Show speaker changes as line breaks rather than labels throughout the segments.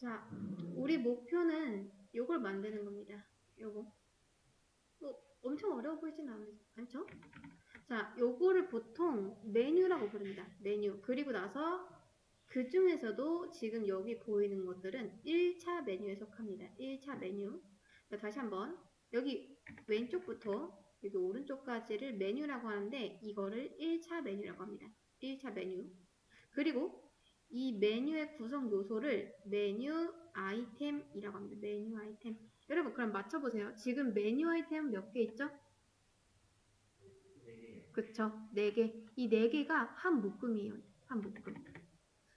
자, 우리 목표는 요걸 만드는 겁니다. 요거. 뭐 엄청 어려워 보이진 않죠? 자, 요거를 보통 메뉴라고 부릅니다. 메뉴. 그리고 나서 그 중에서도 지금 여기 보이는 것들은 1차 메뉴에 속합니다. 1차 메뉴. 자, 다시 한번. 여기 왼쪽부터 여기 오른쪽까지를 메뉴라고 하는데 이거를 1차 메뉴라고 합니다. 1차 메뉴. 그리고 이 메뉴의 구성 요소를 메뉴 아이템이라고 합니다. 메뉴 아이템. 여러분 그럼 맞춰보세요. 지금 메뉴 아이템 몇 개 있죠? 그쵸? 4개. 이 4개가 한 묶음이에요. 한 묶음.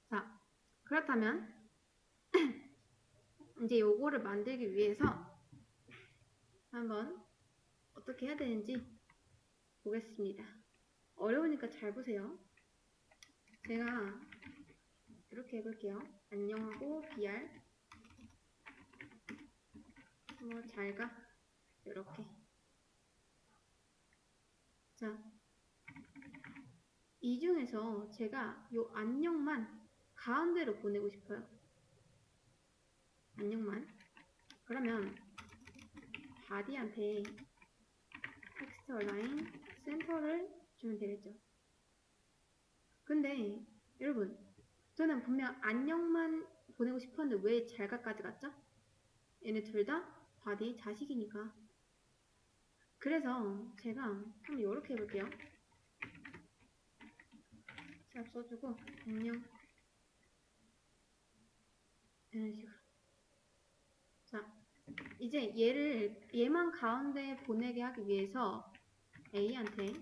자, 그렇다면 이제 요거를 만들기 위해서 한번 어떻게 해야 되는지 보겠습니다. 어려우니까 잘 보세요. 제가 이렇게 해볼게요. 안녕하고 BR 뭐 잘가 이렇게. 자, 이 중에서 제가 요 안녕만 가운데로 보내고 싶어요. 안녕만. 그러면 바디한테 텍스트 얼라인 센터를 주면 되겠죠. 근데 여러분 저는 분명 안녕만 보내고 싶었는데 왜 잘가까지 갔죠? 얘네 둘 다 바디 자식이니까. 그래서 제가 한번 이렇게 해볼게요. 샵 써주고 안녕 이런 식으로. 자, 이제 얘만 가운데 보내게 하기 위해서 A한테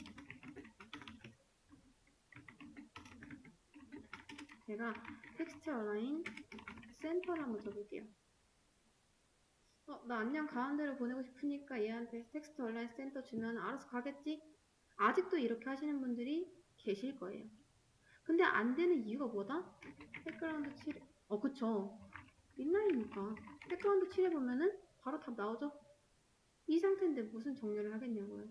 제가 텍스트 얼라인 센터를 한번 줘볼게요. 나 안녕 가운데로 보내고 싶으니까 얘한테 텍스트 얼라인 센터 주면 알아서 가겠지? 아직도 이렇게 하시는 분들이 계실 거예요. 근데 안 되는 이유가 뭐다? 백그라운드 7, 그쵸. 인라인이니까. 백그라운드 7 해보면은 바로 답 나오죠? 이 상태인데 무슨 정렬을 하겠냐고요.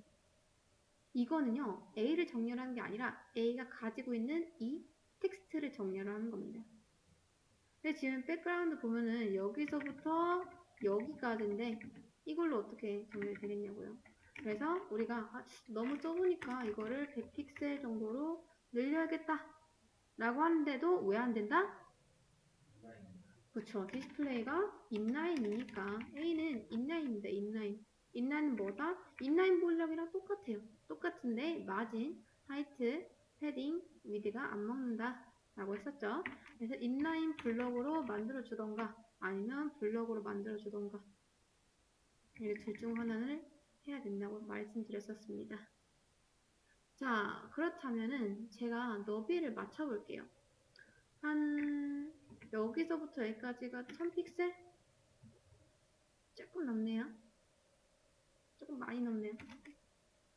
이거는요, A를 정렬하는 게 아니라 A가 가지고 있는 이 텍스트를 정렬을 하는 겁니다. 근데 지금 백그라운드 보면은 여기서부터 여기까지인데 이걸로 어떻게 정렬이 되겠냐고요. 그래서 우리가 너무 좁으니까 이거를 100픽셀 정도로 늘려야겠다 라고 하는데도 왜 안 된다? 그쵸. 디스플레이가 인라인이니까 A는 인라인입니다. 인라인. 인라인은 뭐다? 인라인 볼륨이랑 똑같아요. 똑같은데 마진, 하이트, 패딩, 위드가 안 먹는다 라고 했었죠. 그래서 인라인 블럭으로 만들어 주던가 아니면 블럭으로 만들어 주던가 이렇게 둘 중 하나를 해야 된다고 말씀드렸었습니다. 자, 그렇다면은 제가 너비를 맞춰 볼게요. 한 여기서부터 여기까지가 1000픽셀? 조금 넘네요. 조금 많이 넘네요.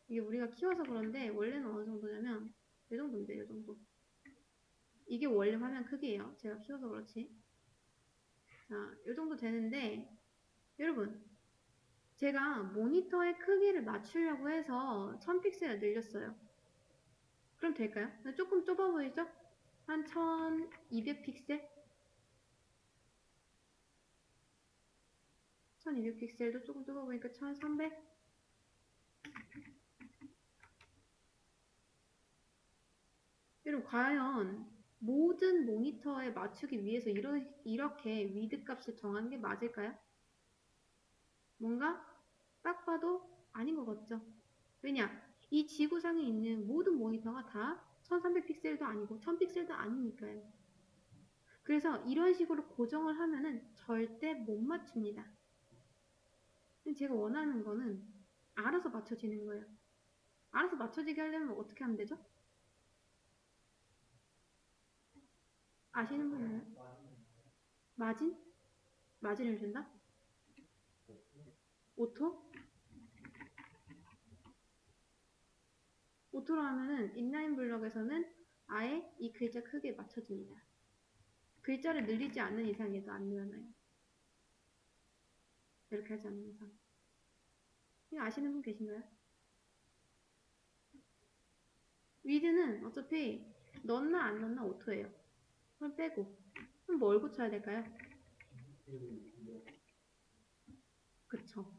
이게 우리가 키워서 그런데 원래는 어느 정도냐면 이 정도인데 이 정도. 이게 원래 화면 크기예요. 제가 키워서 그렇지. 자, 이 정도 되는데 여러분 제가 모니터의 크기를 맞추려고 해서 1000픽셀을 늘렸어요. 그럼 될까요? 조금 좁아 보이죠? 한 1200픽셀? 1200픽셀도 조금 좁아 보니까 1300? 여러분 과연 모든 모니터에 맞추기 위해서 이렇게 위드 값을 정한 게 맞을까요? 뭔가 딱 봐도 아닌 것 같죠? 왜냐? 이 지구상에 있는 모든 모니터가 다 1300픽셀도 아니고 1000픽셀도 아니니까요. 그래서 이런 식으로 고정을 하면은 절대 못 맞춥니다. 제가 원하는 거는 알아서 맞춰지는 거예요. 알아서 맞춰지게 하려면 어떻게 하면 되죠? 아시는 분 있나요? 마진? 마진을 준다? 오토? 오토로 하면은 인라인 블럭에서는 아예 이 글자 크기에 맞춰집니다. 글자를 늘리지 않는 이상에도 안 늘어나요. 이렇게 하지 않는 이상. 이거 아시는 분 계신가요? 위드는 어차피 넣나 안 넣나 오토예요. 그럼 빼고. 그럼 뭘 고쳐야 될까요? 그쵸.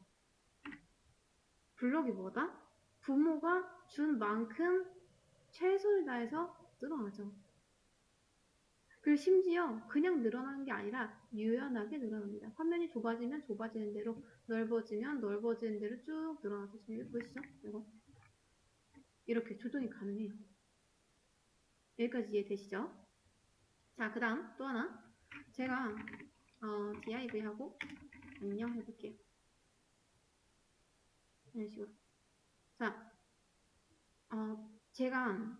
블럭이 뭐다? 부모가 준 만큼 최선을 다해서 늘어나죠. 그리고 심지어 그냥 늘어나는 게 아니라 유연하게 늘어납니다. 화면이 좁아지면 좁아지는 대로, 넓어지면 넓어지는 대로 쭉 늘어나죠. 지금 여기 보이시죠? 이거 이렇게 조정이 가능해요. 여기까지 이해되시죠? 자, 그 다음 또 하나 제가 div하고 안녕 해볼게요. 이런 식으로. 자, 제가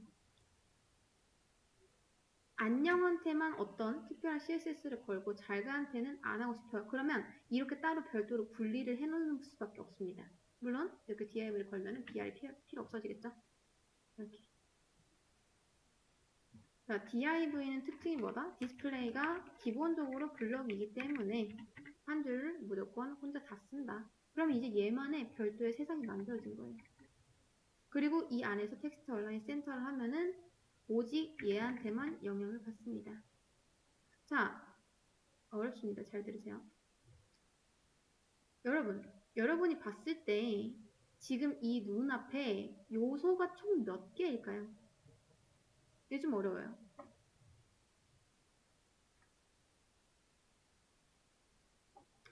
안녕한테만 어떤 특별한 CSS를 걸고 잘가한테는 안 하고 싶어요. 그러면 이렇게 따로 별도로 분리를 해놓는 수밖에 없습니다. 물론 이렇게 div를 걸면은 br이 필요 없어지겠죠? 이렇게. 자, div는 특징이 뭐다? 디스플레이가 기본적으로 블럭이기 때문에 한 줄을 무조건 혼자 다 쓴다. 그럼 이제 얘만의 별도의 세상이 만들어진 거예요. 그리고 이 안에서 텍스트 얼라인 센터를 하면은 오직 얘한테만 영향을 받습니다. 자, 어렵습니다. 잘 들으세요. 여러분이 봤을 때 지금 이 눈앞에 요소가 총 몇 개일까요? 이게 좀 어려워요.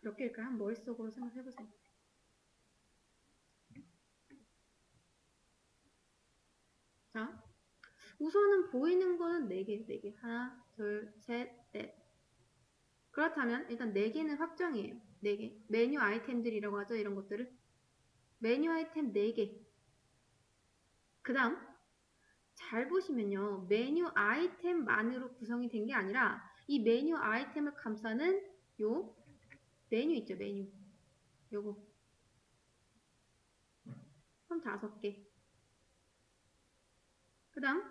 몇 개일까요? 한번 머릿속으로 생각해보세요. 자, 우선은 보이는 거는 4개, 4개. 하나, 둘, 셋, 넷. 그렇다면 일단 4개는 확정이에요. 4개. 메뉴 아이템들이라고 하죠. 이런 것들을. 메뉴 아이템 4개. 그 다음 잘 보시면요. 메뉴 아이템만으로 구성이 된 게 아니라 이 메뉴 아이템을 감싸는 요 메뉴 있죠. 메뉴. 요거. 총 5개. 그 다음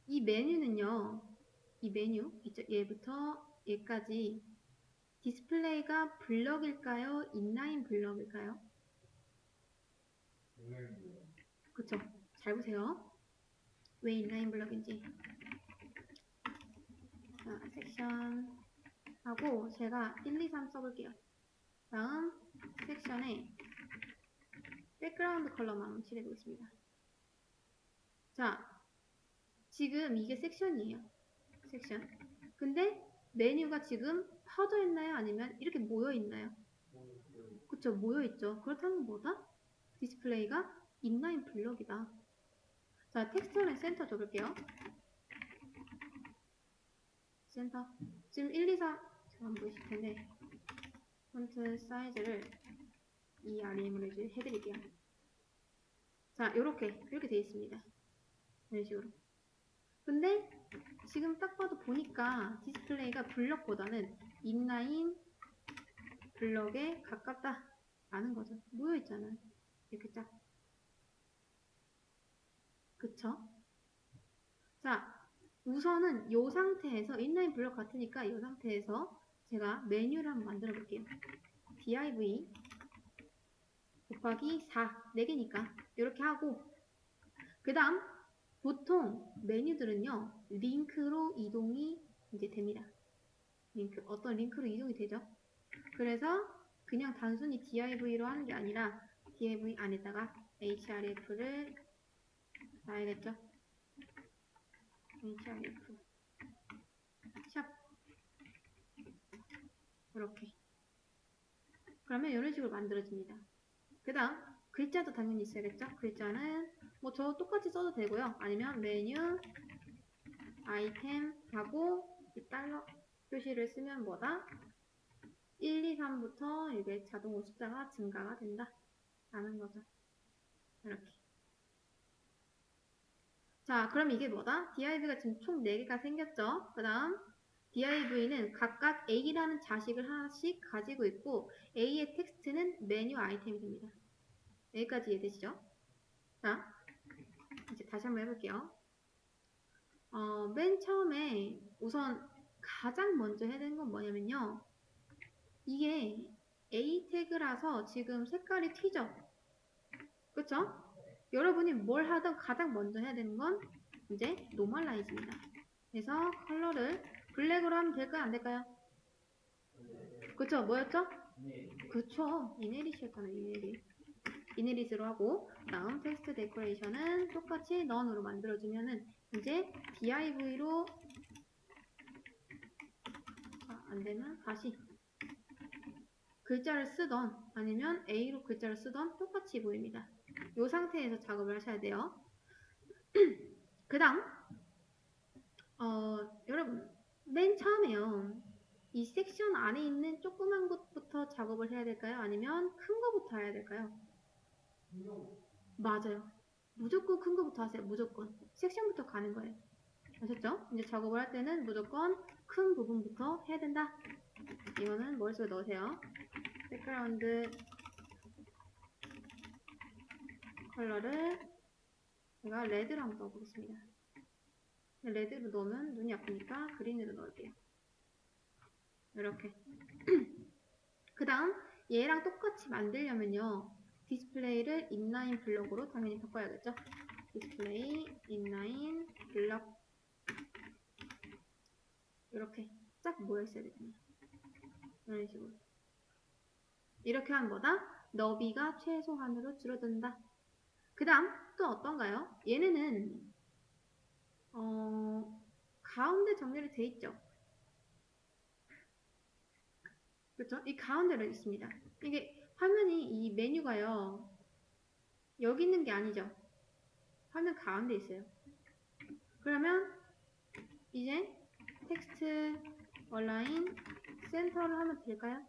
이 메뉴는요. 이 메뉴 있죠. 얘부터 얘까지 디스플레이가 블럭일까요? 인라인 블럭일까요? 그쵸. 잘 보세요. 왜 인라인 블럭인지. 자, 섹션 하고 제가 1, 2, 3 써볼게요. 다음 섹션에 백그라운드 컬러만 칠해보겠습니다. 자, 지금 이게 섹션이에요. 섹션. 근데 메뉴가 지금 퍼져 있나요? 아니면 이렇게 모여 있나요? 그쵸, 모여 있죠. 그렇다면 뭐다? 디스플레이가 인라인 블럭이다. 자, 텍스처는 센터 줘볼게요. 센터. 지금 1, 2, 3 잘 안 보이실 텐데 폰트 사이즈를 ERM으로 해드릴게요. 자, 이렇게 돼 있습니다. 이런 식으로. 근데 지금 딱 봐도 보니까 디스플레이가 블럭보다는 인라인 블럭에 가깝다라는 거죠. 모여 있잖아요. 이렇게 쫙. 그쵸? 자, 우선은 이 상태에서 인라인 블럭 같으니까 이 상태에서 제가 메뉴를 한번 만들어 볼게요. div 곱하기 4, 4개니까 이렇게 하고 그 다음 보통 메뉴들은요 링크로 이동이 이제 됩니다. 링크, 어떤 링크로 이동이 되죠. 그래서 그냥 단순히 div로 하는 게 아니라 div 안에다가 href를 놔야겠죠. href 샵 이렇게. 그러면 이런 식으로 만들어집니다. 그 다음 글자도 당연히 있어야겠죠. 글자는 뭐 저 똑같이 써도 되고요. 아니면 메뉴 아이템 하고 이 달러 표시를 쓰면 뭐다? 1, 2, 3부터 이게 자동으로 숫자가 증가가 된다 라는 거죠. 이렇게. 자, 그럼 이게 뭐다? div가 지금 총 4개가 생겼죠. 그 다음 div는 각각 a라는 자식을 하나씩 가지고 있고 a의 텍스트는 메뉴 아이템이 됩니다. 여기까지 이해되시죠? 자, 이제 다시 한번 해볼게요. 맨 처음에 우선 가장 먼저 해야 되는 건 뭐냐면요. 이게 A 태그라서 지금 색깔이 튀죠? 그쵸? 여러분이 뭘 하든 가장 먼저 해야 되는 건 이제 노멀라이즈입니다. 그래서 컬러를 블랙으로 하면 될까요? 안 될까요? 그쵸? 뭐였죠? 그쵸? 이네릿이었잖아요. 이네릿으로 하고 다음 텍스트 데코레이션은 똑같이 none으로 만들어주면은 이제 div로 안되면 다시 글자를 쓰던 아니면 A로 글자를 쓰던 똑같이 보입니다. 이 상태에서 작업을 하셔야 돼요. 그 다음 여러분 맨 처음에요. 이 섹션 안에 있는 조그만 것부터 작업을 해야 될까요? 아니면 큰 거부터 해야 될까요? 맞아요. 무조건 큰 거부터 하세요. 무조건. 섹션부터 가는 거예요. 아셨죠? 이제 작업을 할 때는 무조건 큰 부분부터 해야 된다. 이거는 머릿속에 넣으세요. 백그라운드 컬러를 제가 레드로 한번 넣어보겠습니다. 레드로 넣으면 눈이 아프니까 그린으로 넣을게요. 이렇게. 그 다음 얘랑 똑같이 만들려면요. 디스플레이를 인라인 블럭으로 당연히 바꿔야겠죠. 디스플레이 인라인 블럭 이렇게 쫙 모여있어야 되잖아요. 이런 식으로. 이렇게 하는 거다. 너비가 최소한으로 줄어든다. 그 다음 또 어떤가요? 얘네는 가운데 정렬이 돼 있죠. 그렇죠? 이 가운데로 있습니다. 이게 화면이 이 메뉴가요. 여기 있는 게 아니죠. 화면 가운데 있어요. 그러면 이제 텍스트 얼라인 센터를 하면 될까요?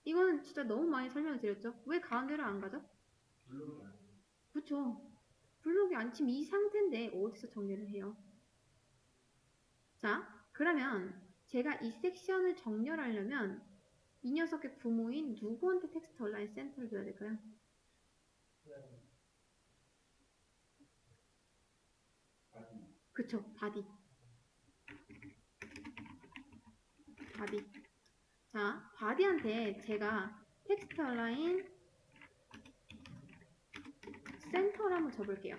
이거는 진짜 너무 많이 설명을 드렸죠. 왜 가운데로 안 가죠? 그쵸. 블록이 안 지금 이 상태인데 어디서 정렬을 해요? 자, 그러면 제가 이 섹션을 정렬하려면 이 녀석의 부모인 누구한테 텍스트 얼라인 센터를 줘야 될까요? 그쵸, 바디. 자, 바디한테 제가 텍스트 얼라인 센터를 한번 줘볼게요.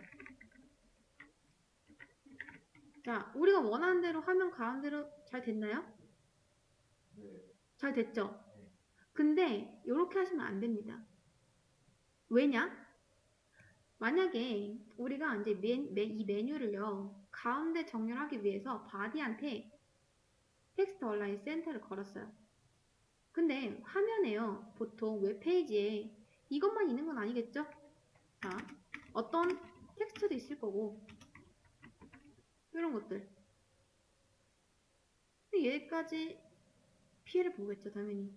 자, 우리가 원하는 대로 화면 가운데로 잘 됐나요? 잘 됐죠? 근데 이렇게 하시면 안 됩니다. 왜냐? 만약에 우리가 이제 이 메뉴를요 가운데 정렬하기 위해서 바디한테 텍스트 얼라인 센터를 걸었어요. 근데 화면에요 보통 웹페이지에 이것만 있는 건 아니겠죠? 자, 어떤 텍스트도 있을 거고 이런 것들. 근데 얘까지 피해를 보겠죠 당연히.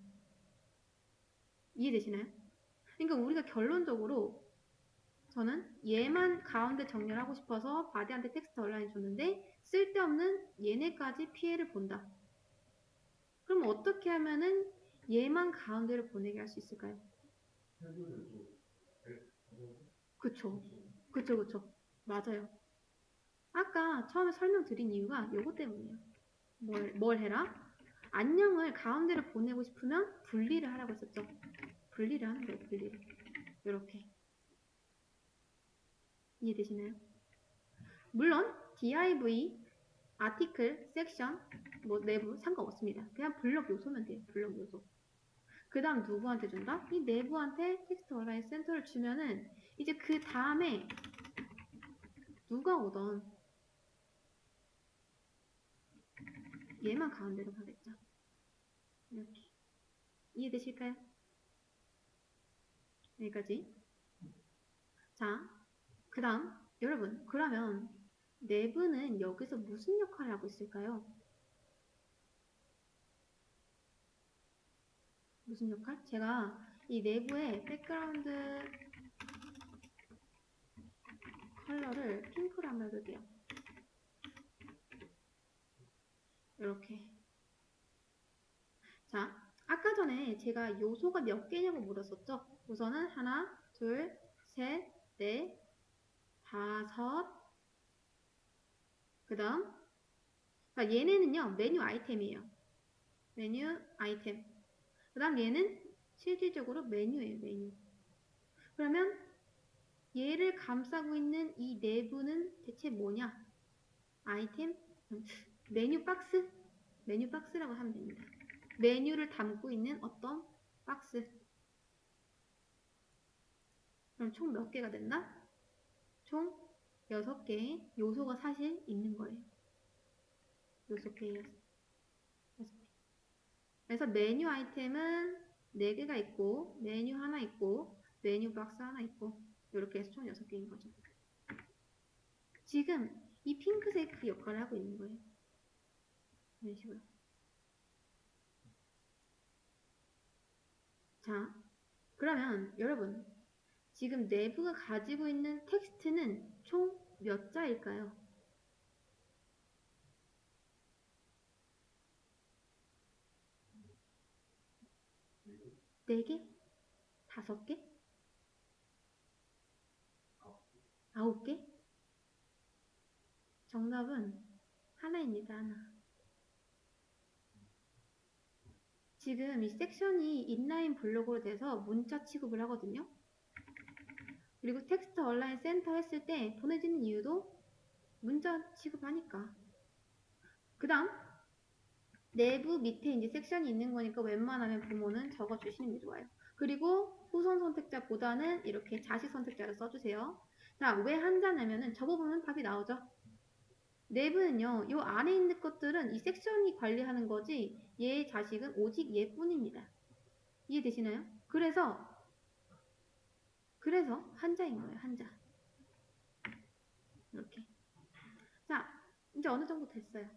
이해되시나요? 그러니까 우리가 결론적으로 저는 얘만 가운데 정렬하고 싶어서 바디한테 텍스트 얼라인 줬는데 쓸데없는 얘네까지 피해를 본다. 그럼 어떻게 하면은 얘만 가운데로 보내게 할 수 있을까요? 그쵸. 그쵸. 맞아요. 아까 처음에 설명드린 이유가 요거 때문이에요. 뭘 해라? 안녕을 가운데로 보내고 싶으면 분리를 하라고 했었죠. 분리를 하는 거예요, 분리를. 이렇게. 이해되시나요? 물론 div, 아티클, 섹션, 뭐 내부 상관없습니다. 그냥 블럭 요소면 돼요. 블럭 요소. 그 다음 누구한테 준다? 이 내부한테 텍스트 얼라인 센터를 주면은 이제 그 다음에 누가 오던 얘만 가운데로 가겠죠. 이렇게. 이해되실까요? 여기까지. 자, 그 다음 여러분 그러면 내부는 여기서 무슨 역할을 하고 있을까요? 무슨 역할? 제가 이 내부에 백그라운드 컬러를 핑크로 한번 해볼게요. 이렇게. 자, 아까 전에 제가 요소가 몇 개냐고 물었었죠? 우선은 하나, 둘, 셋, 넷, 다섯. 그 다음 얘네는요 메뉴 아이템이에요. 메뉴 아이템. 그 다음 얘는 실질적으로 메뉴예요. 메뉴. 그러면 얘를 감싸고 있는 이 내부는 대체 뭐냐? 아이템? 메뉴 박스? 메뉴 박스라고 하면 됩니다. 메뉴를 담고 있는 어떤 박스. 그럼 총 몇 개가 된다? 총 6개의 요소가 사실 있는 거예요. 6개예요. 6개. 그래서 메뉴 아이템은 4개가 있고, 메뉴 하나 있고, 메뉴 박스 하나 있고, 이렇게 해서 총 6개인 거죠. 지금 이 핑크색 그 역할을 하고 있는 거예요. 이런 식으로. 자, 그러면 여러분, 지금 내부가 가지고 있는 텍스트는 총 몇 자일까요? 4개? 5개? 9개? 정답은 하나입니다. 하나. 지금 이 섹션이 인라인 블록으로 돼서 문자 취급을 하거든요. 그리고 텍스트 온라인 센터 했을 때 보내지는 이유도 문자 취급하니까. 그 다음 내부 밑에 이제 섹션이 있는 거니까 웬만하면 부모는 적어주시는 게 좋아요. 그리고 후선 선택자보다는 이렇게 자식 선택자를 써주세요. 자, 왜 한자냐면은 적어보면 답이 나오죠. 내부는요, 요 안에 있는 것들은 이 섹션이 관리하는 거지 얘의 자식은 오직 얘뿐입니다. 이해되시나요? 그래서 한자인 거예요. 한자. 이렇게. 자, 이제 어느 정도 됐어요.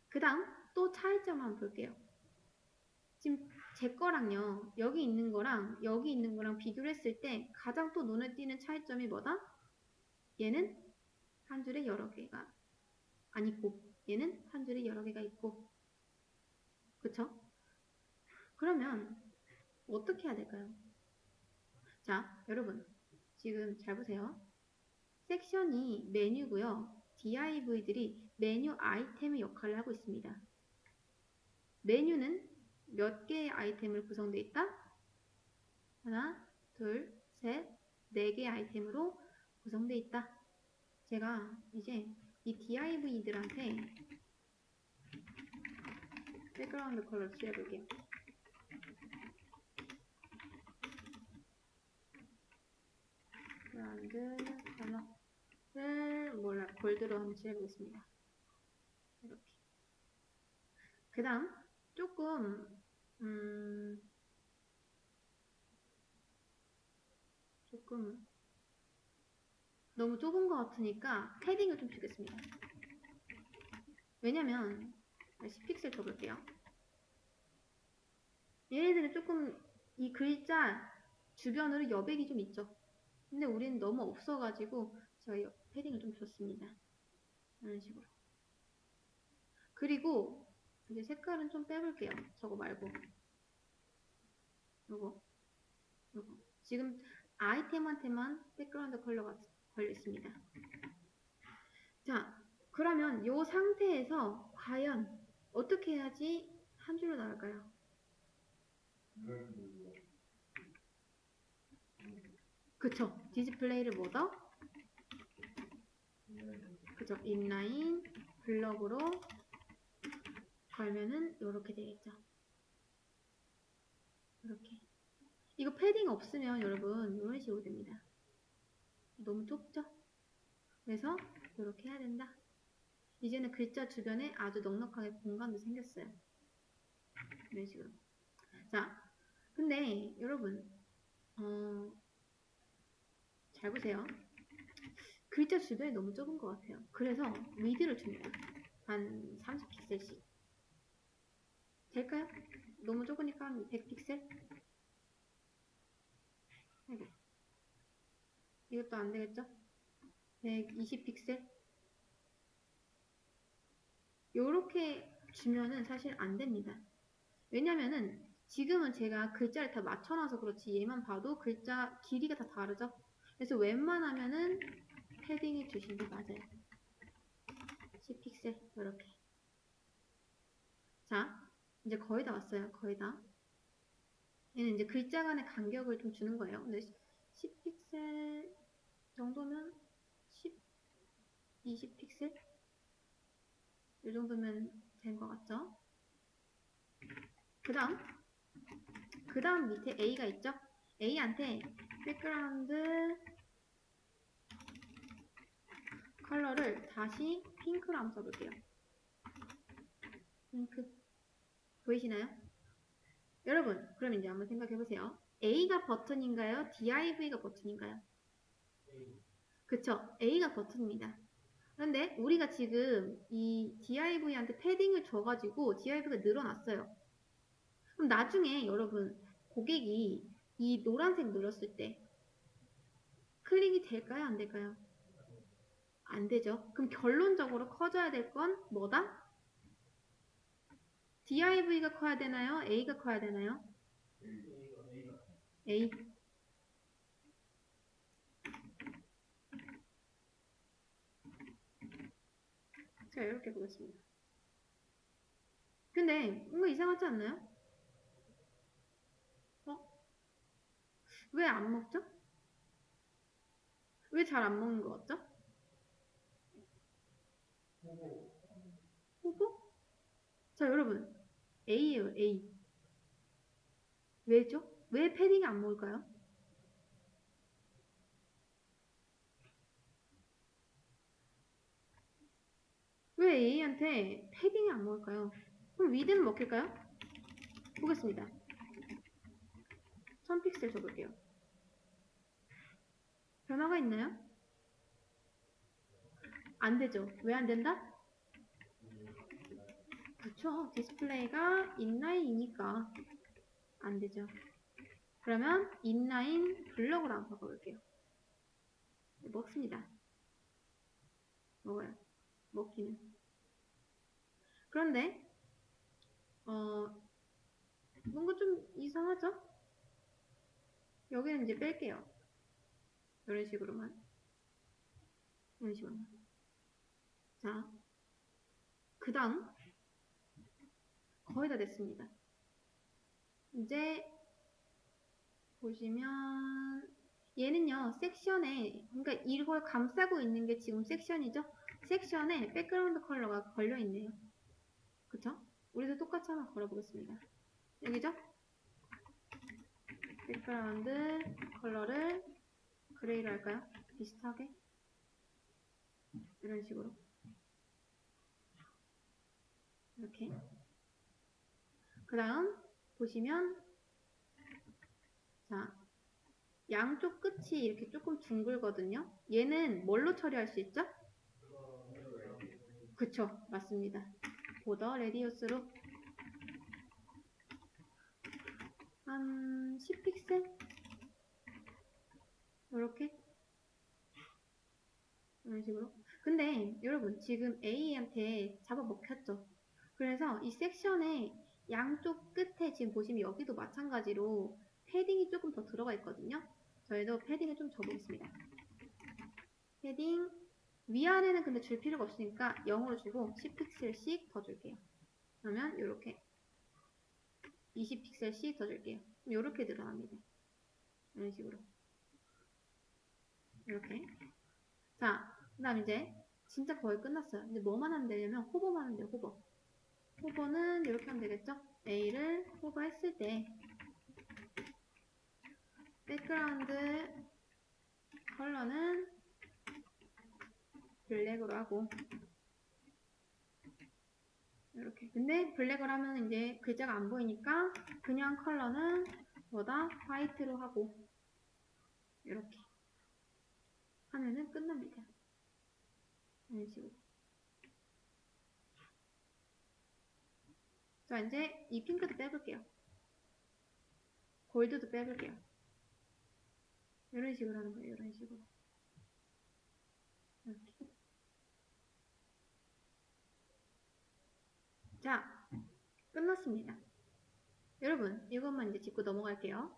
그 다음 또 차이점 한번 볼게요. 지금 제 거랑요, 여기 있는 거랑 비교를 했을 때 가장 또 눈에 띄는 차이점이 뭐다? 얘는 한 줄에 여러 개가 안 있고, 얘는 한 줄에 여러 개가 있고. 그쵸? 그러면 어떻게 해야 될까요? 자, 여러분 지금 잘 보세요. 섹션이 메뉴고요. div들이 메뉴 아이템의 역할을 하고 있습니다. 메뉴는 몇 개의 아이템을 구성되어 있다? 하나, 둘, 셋, 4개의 아이템으로 구성되어 있다. 제가 이제 이 div들한테 백그라운드 컬러를 칠해볼게요. 백그라운드 컬러를 골드로 한번 칠해보겠습니다. 이렇게. 그 다음 조금 너무 좁은 것 같으니까 패딩을 좀 주겠습니다. 왜냐면 10픽셀 더 볼게요. 얘네들은 조금 이 글자 주변으로 여백이 좀 있죠. 근데 우리는 너무 없어가지고 저희 패딩을 좀 줬습니다. 이런 식으로. 그리고 이제 색깔은 좀 빼볼게요. 저거 말고 요거 지금 아이템한테만 백그라운드 컬러가 걸려있습니다. 자, 그러면 이 상태에서 과연 어떻게 해야지 한 줄로 나올까요? 그쵸. 디스플레이를 뭐더? 그쵸. 인라인 블럭으로 걸면은 이렇게 되겠죠. 이렇게. 이거 패딩 없으면 여러분 이런 식으로 됩니다. 너무 좁죠? 그래서 이렇게 해야 된다. 이제는 글자 주변에 아주 넉넉하게 공간도 생겼어요. 이런 식으로. 자, 근데 여러분 잘 보세요. 글자 주변이 너무 좁은 것 같아요. 그래서 위드를 줍니다. 한 30픽셀씩. 될까요? 너무 좁으니까 한 100픽셀? 아이고. 이것도 안 되겠죠? 120픽셀? 요렇게 주면은 사실 안 됩니다. 왜냐면은 지금은 제가 글자를 다 맞춰놔서 그렇지 얘만 봐도 글자 길이가 다 다르죠? 그래서 웬만하면은 패딩해 주신 게 맞아요. 10픽셀 이렇게. 자, 이제 거의 다 왔어요. 거의 다. 얘는 이제 글자 간의 간격을 좀 주는 거예요. 근데 10픽셀 정도면 10, 20픽셀? 이 정도면 된 것 같죠? 그 다음 밑에 A가 있죠? A한테 백그라운드 컬러를 다시 핑크로 한번 써볼게요. 핑크. 보이시나요? 여러분, 그럼 이제 한번 생각해보세요. A가 버튼인가요? DIV가 버튼인가요? 그쵸? A가 버튼입니다. 그런데 우리가 지금 이 DIV한테 패딩을 줘가지고 DIV가 늘어났어요. 그럼 나중에 여러분 고객이 이 노란색 눌렀을 때 클릭이 될까요? 안 될까요? 안 되죠. 그럼 결론적으로 커져야 될 건 뭐다? DIV가 커야 되나요? A가 커야 되나요? A. 자, 이렇게 보겠습니다. 근데 뭔가 이상하지 않나요? 어? 왜 안 먹죠? 왜 잘 안 먹는 것 같죠? 호보? 자, 여러분. A예요, A. 왜죠? 왜 패딩이 안 먹을까요? 왜 A한테 패딩이 안 먹을까요? 그럼 위드는 먹힐까요? 보겠습니다. 1000픽셀 줘볼게요. 변화가 있나요? 안 되죠. 왜 안 된다? 그쵸. 디스플레이가 인라인이니까 안 되죠. 그러면 인라인 블럭으로 한번 바꿔볼게요. 먹습니다. 먹어요. 먹기는. 그런데 뭔가 좀 이상하죠? 여기는 이제 뺄게요. 이런 식으로만. 이런 식으로만. 자, 그 다음 거의 다 됐습니다. 이제 보시면 얘는요 섹션에 그러니까 이걸 감싸고 있는 게 지금 섹션이죠. 섹션에 백그라운드 컬러가 걸려있네요. 그쵸? 우리도 똑같이 한번 걸어보겠습니다. 여기죠? 백그라운드 컬러를 그레이로 할까요? 비슷하게 이런 식으로 이렇게. 그 다음 보시면 자 양쪽 끝이 이렇게 조금 둥글거든요. 얘는 뭘로 처리할 수 있죠? 그쵸, 맞습니다. 보더 레디우스로 한 10픽셀 이렇게 이런 식으로. 근데 여러분 지금 A한테 잡아먹혔죠. 그래서 이 섹션의 양쪽 끝에 지금 보시면 여기도 마찬가지로 패딩이 조금 더 들어가 있거든요. 저희도 패딩을 좀 줘보겠습니다. 패딩 위아래는 근데 줄 필요가 없으니까 0으로 주고 10픽셀씩 더 줄게요. 그러면 이렇게 20픽셀씩 더 줄게요. 이렇게 늘어납니다. 이런 식으로 이렇게. 자, 그 다음 이제 진짜 거의 끝났어요. 이제 뭐만 하면 되냐면 호버만 하면 돼요. 호버는 이렇게 하면 되겠죠? A를 호버했을 때 백그라운드 컬러는 블랙으로 하고 이렇게. 근데 블랙을 하면 이제 글자가 안 보이니까 그냥 컬러는 뭐다? 화이트로 하고 이렇게 하면은 끝납니다. 이런 식으로. 자, 이제 이 핑크도 빼볼게요. 골드도 빼볼게요. 이런 식으로 하는 거예요. 이런 식으로. 이렇게. 자, 끝났습니다. 여러분, 이것만 이제 짚고 넘어갈게요.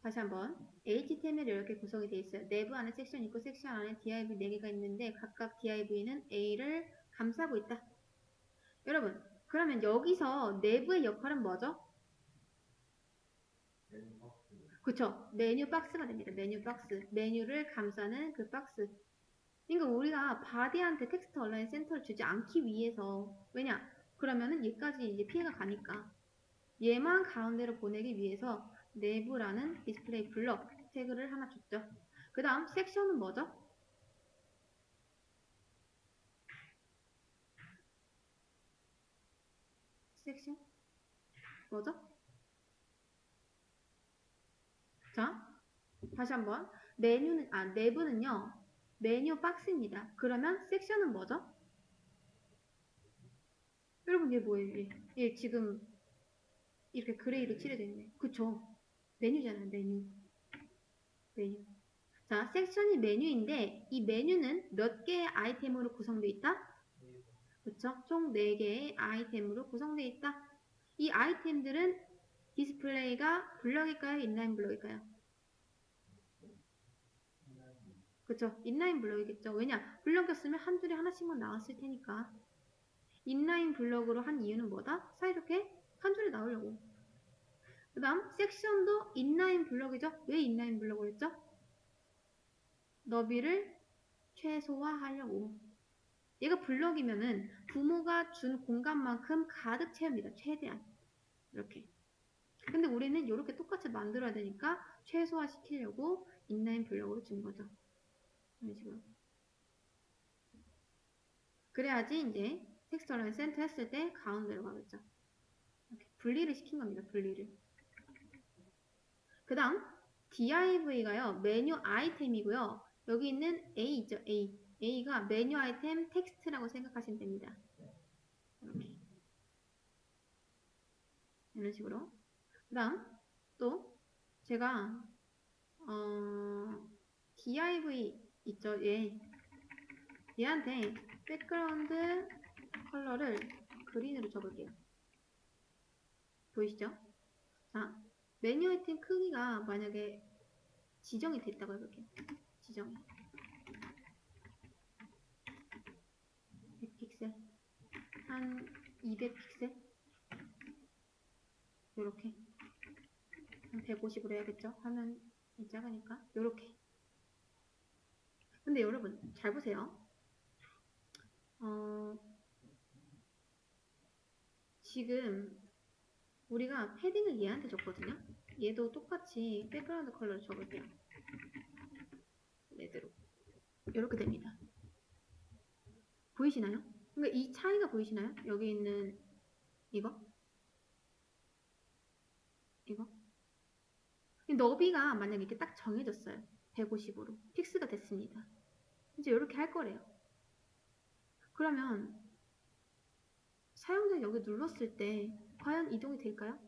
다시 한번 HTML이 이렇게 구성이 되어 있어요. 내부 안에 섹션 있고 섹션 안에 div 4개가 있는데 각각 div는 A를 감싸고 있다. 여러분, 그러면 여기서 내부의 역할은 뭐죠? 그쵸? 메뉴 박스가 됩니다. 메뉴 박스. 메뉴를 감싸는 그 박스. 그러니까 우리가 바디한테 텍스트 얼라인 센터를 주지 않기 위해서 왜냐? 그러면은 얘까지 이제 피해가 가니까 얘만 가운데로 보내기 위해서 내부라는 디스플레이 블럭 태그를 하나 줬죠. 그 다음 섹션은 뭐죠? 섹션 뭐죠? 자, 다시 한번 내부는요 메뉴 박스입니다. 그러면 섹션은 뭐죠? 여러분 얘 뭐예요? 얘 지금 이렇게 그레이로 칠해져 있네. 그쵸? 메뉴잖아요, 메뉴. 자, 섹션이 메뉴인데 이 메뉴는 몇 개의 아이템으로 구성되어 있다? 그쵸? 총 4개의 아이템으로 구성되어 있다. 이 아이템들은 디스플레이가 블럭일까요? 인라인 블럭일까요? 그쵸? 인라인 블럭이겠죠. 왜냐? 블럭이었으면 한 줄에 하나씩만 나왔을 테니까. 인라인 블럭으로 한 이유는 뭐다? 사이좋게 한 줄에 나오려고. 그 다음 섹션도 인라인 블럭이죠. 왜 인라인 블럭을 했죠? 너비를 최소화하려고. 얘가 블럭이면은 부모가 준 공간만큼 가득 채웁니다. 최대한. 이렇게. 근데 우리는 이렇게 똑같이 만들어야 되니까 최소화 시키려고 인라인 블럭으로 준 거죠. 이런 식으로. 그래야지 이제 텍스트 얼라인 센터 했을 때 가운데로 가겠죠. 이렇게 분리를 시킨 겁니다. 분리를. 그 다음 div가요. 메뉴 아이템이고요. 여기 있는 A 있죠. A. A가 메뉴 아이템 텍스트라고 생각하시면 됩니다. 이렇게. 이런 식으로. 그 다음 또 제가 div 있죠. 얘한테 백그라운드 컬러를 그린으로 줘볼게요. 보이시죠? 자, 메뉴 아이템 크기가 만약에 지정이 됐다고 해볼게요. 지정이 100픽셀 한 200픽셀 요렇게 한 150으로 해야겠죠? 화면이 작으니까 요렇게. 근데 여러분 잘 보세요. 지금 우리가 패딩을 얘한테 줬거든요. 얘도 똑같이 백그라운드 컬러를 줘볼게요. 레드로 이렇게 됩니다. 보이시나요? 그러니까 이 차이가 보이시나요? 여기 있는 이거 너비가 만약에 이렇게 딱 정해졌어요. 150으로 픽스가 됐습니다. 이제 이렇게 할 거래요. 그러면 사용자 여기 눌렀을 때 과연 이동이 될까요?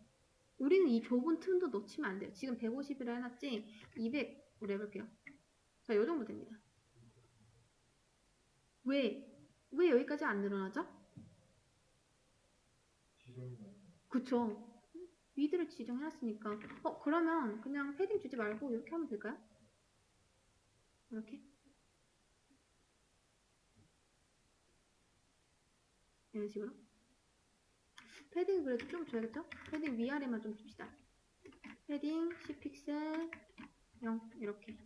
우리는 이 좁은 틈도 놓치면 안 돼요. 지금 150이라 해놨지 200으로 해볼게요. 자, 이 정도 됩니다. 왜 여기까지 안 늘어나죠? 그쵸. 위드를 지정해놨으니까. 그러면 그냥 패딩 주지 말고 이렇게 하면 될까요? 이렇게? 이런 식으로. 패딩 그래도 좀 줘야겠죠? 패딩 위아래만 좀 줍시다. 패딩 10픽셀 0 이렇게.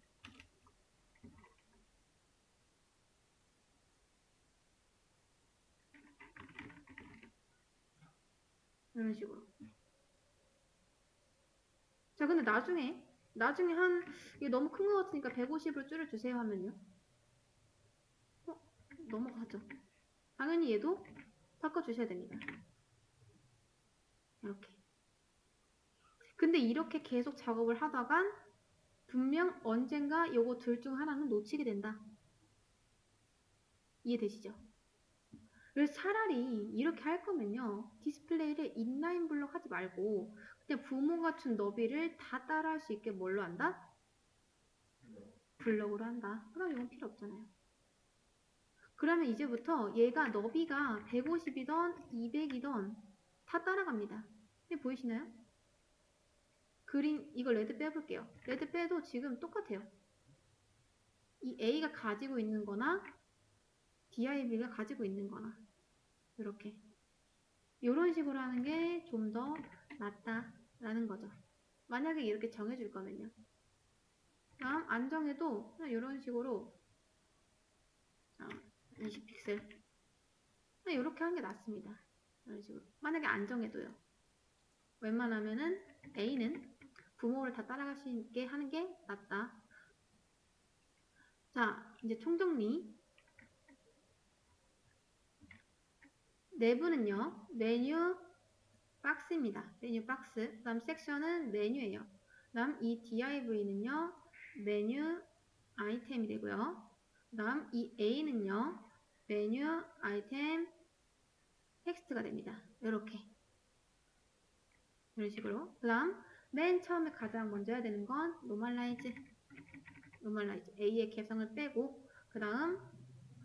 이런 식으로. 자, 근데 나중에 이게 너무 큰 것 같으니까 150으로 줄여주세요 하면요. 넘어가죠. 당연히 얘도 바꿔주셔야 됩니다. 이렇게. 근데 이렇게 계속 작업을 하다간 분명 언젠가 요거 둘 중 하나는 놓치게 된다. 이해되시죠? 그래서 차라리 이렇게 할 거면요. 디스플레이를 인라인 블록 하지 말고 그냥 부모가 준 너비를 다 따라 할 수 있게 뭘로 한다? 블록으로 한다. 그럼 이건 필요 없잖아요. 그러면 이제부터 얘가 너비가 150이던 200이던 다 따라갑니다. 근데 보이시나요? 그린 이거 레드 빼볼게요. 레드 빼도 지금 똑같아요. 이 A가 가지고 있는 거나 div가 가지고 있는 거나 이렇게 이런 식으로 하는 게 좀 더 낫다라는 거죠. 만약에 이렇게 정해줄 거면요. 다음 안 정해도 그냥 이런 식으로 20픽셀. 이렇게 하는 게 낫습니다. 이런 식으로. 만약에 안 정해도요. 웬만하면은 A는 부모를 다 따라가시게 하는 게 낫다. 자, 이제 총정리. 내부는요, 메뉴 박스입니다. 메뉴 박스. 그 다음 섹션은 메뉴예요. 그 다음 이 div는요, 메뉴 아이템이 되고요. 그 다음 이 A는요, 메뉴 아이템 텍스트가 됩니다. 이렇게. 이런 식으로. 그 다음 맨 처음에 가장 먼저 해야 되는 건 노멀라이즈. A의 개성을 빼고 그 다음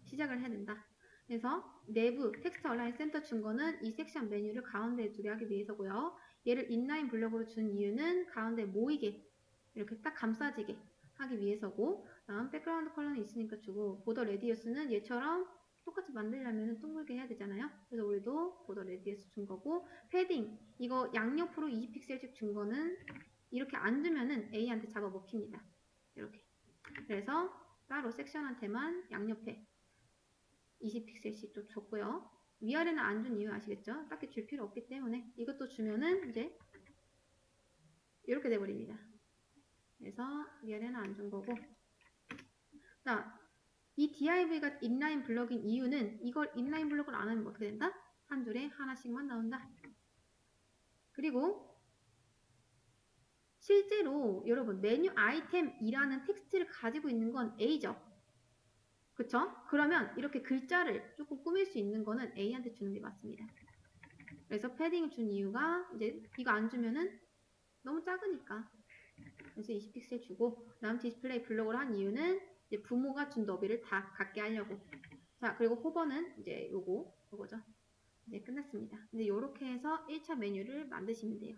시작을 해야 된다. 그래서 내부 텍스트 얼라인 센터 준 거는 이 섹션 메뉴를 가운데에 두게 하기 위해서고요. 얘를 인라인 블럭으로 준 이유는 가운데 모이게 이렇게 딱 감싸지게 하기 위해서고, 다음 백그라운드 컬러는 있으니까 주고, 보더 레디어스는 얘처럼 똑같이 만들려면 둥글게 해야 되잖아요. 그래서 우리도 보더 레디어스 준 거고, 패딩 이거 양옆으로 20픽셀씩 준 거는 이렇게 안 주면은 A한테 잡아 먹힙니다. 이렇게. 그래서 따로 섹션한테만 양옆에 20픽셀씩 좀 줬고요. 위아래는 안 준 이유 아시겠죠? 딱히 줄 필요 없기 때문에 이것도 주면은 이제 이렇게 돼버립니다. 그래서 위아래는 안 준 거고. 자, 이 div가 인라인 블럭인 이유는 이걸 인라인 블럭을 안 하면 어떻게 된다? 한 줄에 하나씩만 나온다. 그리고 실제로 여러분 메뉴 아이템이라는 텍스트를 가지고 있는 건 A죠. 그쵸? 그러면 이렇게 글자를 조금 꾸밀 수 있는 거는 A한테 주는 게 맞습니다. 그래서 패딩을 준 이유가 이제 이거 안 주면은 너무 작으니까. 그래서 20픽셀 주고, 다음 디스플레이 블록을 한 이유는 이제 부모가 준 너비를 다 갖게 하려고. 자, 그리고 호버는 이제 요거죠. 이제 끝났습니다. 이제 요렇게 해서 1차 메뉴를 만드시면 돼요.